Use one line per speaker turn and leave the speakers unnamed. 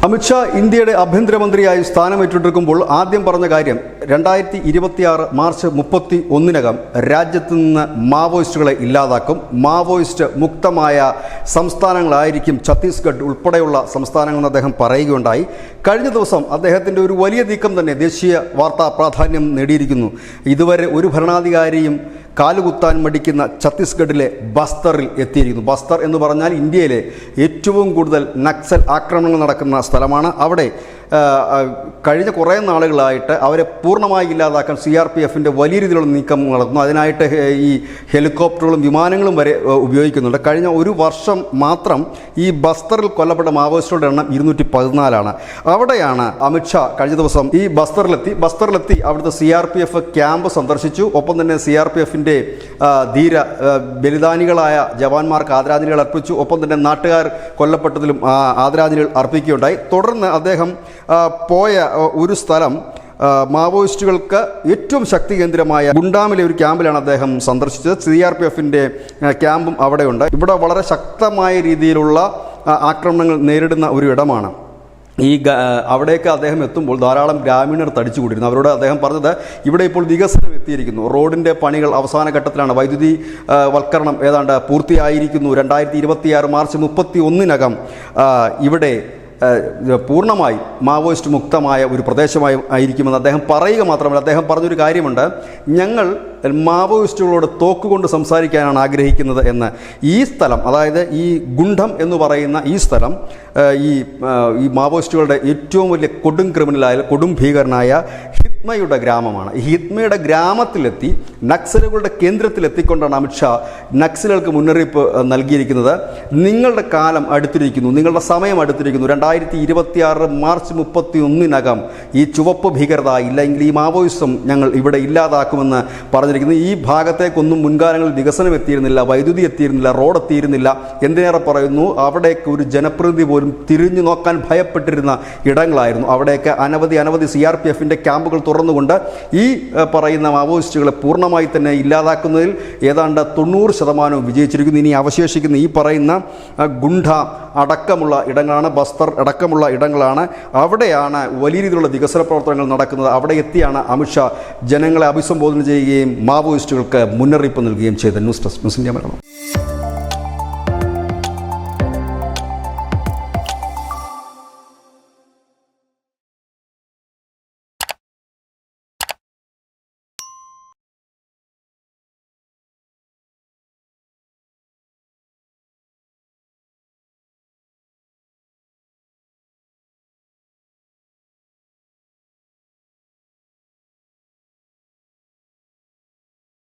അമിത്ഷാ ഇന്ത്യയുടെ ആഭ്യന്തരമന്ത്രിയായി സ്ഥാനമേറ്റെടുക്കുമ്പോൾ ആദ്യം പറഞ്ഞ കാര്യം 2026 മാർച്ച് 31-നകം രാജ്യത്ത് നിന്ന് മാവോയിസ്റ്റുകളെ ഇല്ലാതാക്കും. മാവോയിസ്റ്റ് മുക്തമായ സംസ്ഥാനങ്ങളായിരിക്കും ഛത്തീസ്ഗഡ് ഉൾപ്പെടെയുള്ള സംസ്ഥാനങ്ങളെന്ന് അദ്ദേഹം പറയുകയുണ്ടായി. കഴിഞ്ഞ ദിവസം അദ്ദേഹത്തിൻ്റെ ഒരു വലിയ നീക്കം തന്നെ ദേശീയ വാർത്താ പ്രാധാന്യം നേടിയിരിക്കുന്നു. ഇതുവരെ ഒരു ഭരണാധികാരിയും കാലുകുത്താൻ മടിക്കുന്ന ഛത്തീസ്ഗഡിലെ ബസ്തറിൽ എത്തിയിരിക്കുന്നു. ബസ്തർ എന്ന് പറഞ്ഞാൽ ഇന്ത്യയിലെ ഏറ്റവും കൂടുതൽ നക്സൽ ആക്രമണങ്ങൾ നടക്കുന്ന സ്ഥലമാണ്. അവിടെ കഴിഞ്ഞ കുറേ നാളുകളായിട്ട് അവരെ പൂർണ്ണമായി ഇല്ലാതാക്കാൻ CRPFൻ്റെ വലിയ രീതിയിലുള്ള നീക്കം നടക്കുന്നു. അതിനായിട്ട് ഈ ഹെലികോപ്റ്ററുകളും വിമാനങ്ങളും വരെ ഉപയോഗിക്കുന്നുണ്ട്. കഴിഞ്ഞ ഒരു വർഷം മാത്രം ഈ ബസ്തറിൽ കൊല്ലപ്പെട്ട മാവോയിസ്റ്റുകളുടെ എണ്ണം 214 അവിടെയാണ് അമിത്ഷാ കഴിഞ്ഞ ദിവസം ഈ ബസ്തറിലെത്തി അവിടുത്തെ CRPF ക്യാമ്പ് സന്ദർശിച്ചു. ഒപ്പം തന്നെ CRPFൻ്റെ ധീര ബലിദാനികളായ ജവാന്മാർക്ക് ആദരാഞ്ജലികൾ അർപ്പിച്ചു. ഒപ്പം തന്നെ നാട്ടുകാർ കൊല്ലപ്പെട്ടതിലും ആദരാഞ്ജലികൾ അർപ്പിക്കുകയുണ്ടായി. തുടർന്ന് അദ്ദേഹം പോയ ഒരു സ്ഥലം മാവോയിസ്റ്റുകൾക്ക് ഏറ്റവും ശക്തി കേന്ദ്രമായ ഗുണ്ടാമിലെ ഒരു ക്യാമ്പിലാണ് അദ്ദേഹം സന്ദർശിച്ചത്. CRPFൻ്റെ ക്യാമ്പും അവിടെയുണ്ട്. ഇവിടെ വളരെ ശക്തമായ രീതിയിലുള്ള ആക്രമണങ്ങൾ നേരിടുന്ന ഒരു ഇടമാണ്. അവിടേക്ക് അദ്ദേഹം എത്തുമ്പോൾ ധാരാളം ഗ്രാമീണർ തടിച്ചുകൂടിയിരുന്നു. അവരോട് അദ്ദേഹം പറഞ്ഞത് ഇവിടെ ഇപ്പോൾ വികസനം എത്തിയിരിക്കുന്നു, റോഡിൻ്റെ പണികൾ അവസാന ഘട്ടത്തിലാണ്, വൈദ്യുതി വൽക്കരണം ഏതാണ്ട് പൂർത്തിയായിരിക്കുന്നു, 2026 മാർച്ച് 31-നകം ഇവിടെ പൂർണ്ണമായി മാവോയിസ്റ്റ് മുക്തമായ ഒരു പ്രദേശമായി ആയിരിക്കുമെന്ന് അദ്ദേഹം പറയുക മാത്രമല്ല, അദ്ദേഹം പറഞ്ഞൊരു കാര്യമുണ്ട്, ഞങ്ങൾ മാവോയിസ്റ്റുകളോട് തോക്കുകൊണ്ട് സംസാരിക്കാനാണ് ആഗ്രഹിക്കുന്നത് എന്ന്. ഈ സ്ഥലം, അതായത് ഈ ഗുണ്ടം എന്ന് പറയുന്ന ഈ സ്ഥലം ഈ മാവോയിസ്റ്റുകളുടെ ഏറ്റവും വലിയ കൊടും ക്രിമിനലായ കൊടും ഭീകരനായ ഹിത്മയുടെ ഗ്രാമമാണ്. ഹിത്മയുടെ ഗ്രാമത്തിലെത്തി നക്സലുകളുടെ കേന്ദ്രത്തിലെത്തിക്കൊണ്ടാണ് അമിത്ഷാ നക്സലുകൾക്ക് മുന്നറിയിപ്പ് നൽകിയിരിക്കുന്നത്. നിങ്ങളുടെ കാലം അടുത്തിരിക്കുന്നു, നിങ്ങളുടെ സമയം അടുത്തിരിക്കുന്നു, 2026 മാർച്ച് 31-നകം ഈ ചുവപ്പ് ഭീകരത ഇല്ലെങ്കിൽ ഈ മാവോയിസം ഞങ്ങൾ ഇവിടെ ഇല്ലാതാക്കുമെന്ന് പറഞ്ഞിരിക്കുന്നു. ഈ ഭാഗത്തേക്കൊന്നും മുൻകാലങ്ങളിൽ വികസനം എത്തിയിരുന്നില്ല, വൈദ്യുതി എത്തിയിരുന്നില്ല, റോഡ് എത്തിയിരുന്നില്ല. എന്തിനേറെ പറയുന്നു, അവിടേക്ക് ഒരു ജനപ്രതിനിധി പോലും തിരിഞ്ഞു നോക്കാൻ ഭയപ്പെട്ടിരുന്ന ഇടങ്ങളായിരുന്നു. അവിടേക്ക് അനവധി CRPFൻ്റെ ക്യാമ്പുകൾ തുറന്നുകൊണ്ട് ഈ പറയുന്ന മാവോയിസ്റ്റുകളെ പൂർണ്ണമായി തന്നെ ഇല്ലാതാക്കുന്നതിൽ ഏതാണ്ട് 90% വിജയിച്ചിരിക്കുന്നു. ഇനി അവശേഷിക്കുന്ന ഈ പറയുന്ന ഗുണ്ട അടക്കമുള്ള ഇടങ്ങളാണ്, ബസ്തർ അടക്കമുള്ള ഇടങ്ങളാണ്. അവിടെയാണ് വലിയ രീതിയിലുള്ള വികസന പ്രവർത്തനങ്ങൾ നടക്കുന്നത്. അവിടെ എത്തിയാണ് അമിത്ഷാ ജനങ്ങളെ അഭിസംബോധന ചെയ്യുകയും മാവോയിസ്റ്റുകൾക്ക് മുന്നറിയിപ്പ് നൽകുകയും ചെയ്തത്. News desk news India Malayalam.